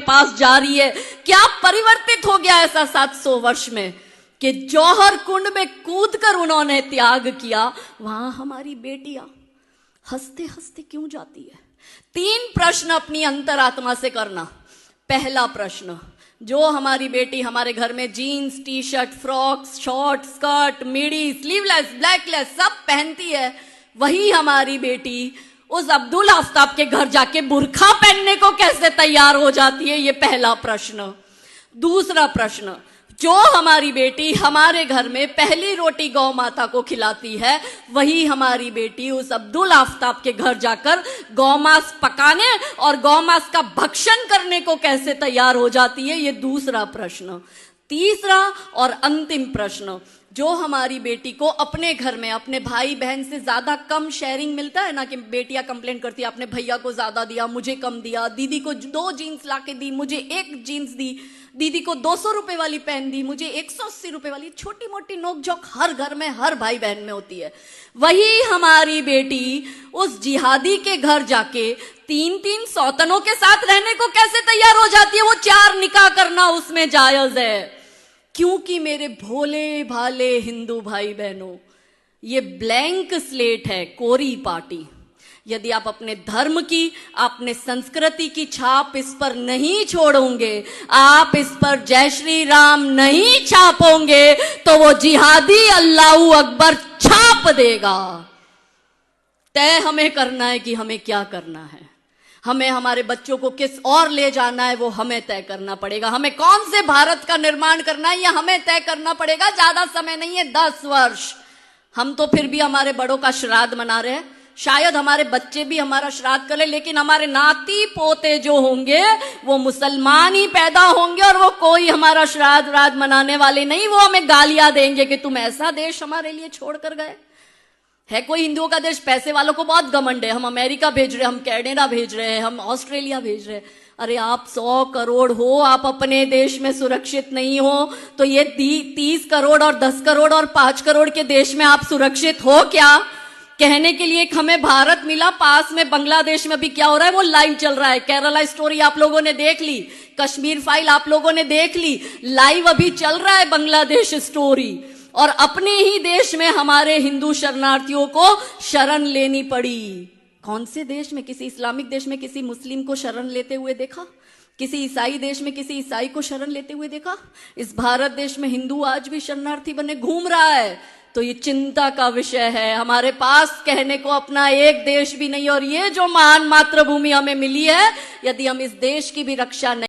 पास जा रही है। क्या परिवर्तित हो गया ऐसा 700 वर्ष में कि जौहर कुंड में कूदकर उन्होंने त्याग किया, वहां हमारी बेटियां हंसते हंसते क्यों जाती है? 3 प्रश्न अपनी अंतरात्मा से करना। पहला प्रश्न, जो हमारी बेटी हमारे घर में jeans, T shirt, frocks, short, skirt, midi, sleeveless, backless सब पहनती है, वही हमारी बेटी उस अब्दुल आफ्ताब के घर जाके बुर्खा पहनने को कैसे तैयार हो जाती है? ये पहला प्रश्न। दूसरा प्रश्न, जो हमारी बेटी हमारे घर में पहली रोटी गौ माता को खिलाती है, वही हमारी बेटी उस अब्दुल आफ्ताब के घर जाकर गौमांस पकाने और गौमांस का भक्षण करने को कैसे तैयार हो जाती है? ये दूसरा प्रश्न। तीसरा और अंतिम प्रश्न, जो हमारी बेटी को अपने घर में अपने भाई बहन से ज्यादा कम शेयरिंग मिलता है ना, कि बेटियां कंप्लेंट करती है, अपने भैया को ज्यादा दिया, मुझे कम दिया, दीदी को 2 जीन्स लाके दी, मुझे 1 जीन्स दी, दीदी को 200 रुपए वाली पहन दी, मुझे 180 रुपए वाली। छोटी मोटी नोकझोंक हर घर में, हर भाई बहन में होती है। वही हमारी बेटी उस जिहादी के घर जाके 3-3 सौतनों के साथ रहने को कैसे तैयार हो जाती है? वो 4 निकाह करना उसमें जायज है, क्योंकि मेरे भोले भाले हिंदू भाई बहनों, ये ब्लैंक स्लेट है, कोरी पार्टी। यदि आप अपने धर्म की, अपने संस्कृति की छाप इस पर नहीं छोड़ोगे, आप इस पर जय श्री राम नहीं छापोगे, तो वो जिहादी अल्लाहू अकबर छाप देगा। तय हमें करना है कि हमें क्या करना है, हमें हमारे बच्चों को किस और ले जाना है, वो हमें तय करना पड़ेगा। हमें कौन से भारत का निर्माण करना है, यह हमें तय करना पड़ेगा। ज्यादा समय नहीं है, 10 वर्ष। हम तो फिर भी हमारे बड़ों का श्राद्ध मना रहे हैं, शायद हमारे बच्चे भी हमारा श्राद्ध करें, लेकिन हमारे नाती पोते जो होंगे वो मुसलमान ही पैदा होंगे, और वो कोई हमारा श्राद्ध राद मनाने वाले नहीं। वो हमें गालियां देंगे कि तुम ऐसा देश हमारे लिए छोड़ कर गए। है कोई हिंदुओं का देश? पैसे वालों को बहुत घमंड है, हम अमेरिका भेज रहे हैं, हम कनाडा भेज रहे हैं, हम ऑस्ट्रेलिया भेज रहे हैं। अरे आप 100 करोड़ हो, आप अपने देश में सुरक्षित नहीं हो, तो ये 30 करोड़ और 10 करोड़ और 5 करोड़ के देश में आप सुरक्षित हो क्या? कहने के लिए एक हमें भारत मिला, पास में बांग्लादेश में भी क्या हो रहा है वो लाइव चल रहा है। केरला स्टोरी आप लोगों ने देख ली, कश्मीर फाइल आप लोगों ने देख ली, लाइव अभी चल रहा है बांग्लादेश स्टोरी। और अपने ही देश में हमारे हिंदू शरणार्थियों को शरण लेनी पड़ी। कौन से देश में? किसी इस्लामिक देश में किसी मुस्लिम को शरण लेते हुए देखा? किसी ईसाई देश में किसी ईसाई को शरण लेते हुए देखा? इस भारत देश में हिंदू आज भी शरणार्थी बने घूम रहा है, तो ये चिंता का विषय है। हमारे पास कहने को अपना एक देश भी नहीं, और ये जो महान मातृभूमि हमें मिली है, यदि हम इस देश की भी रक्षा नहीं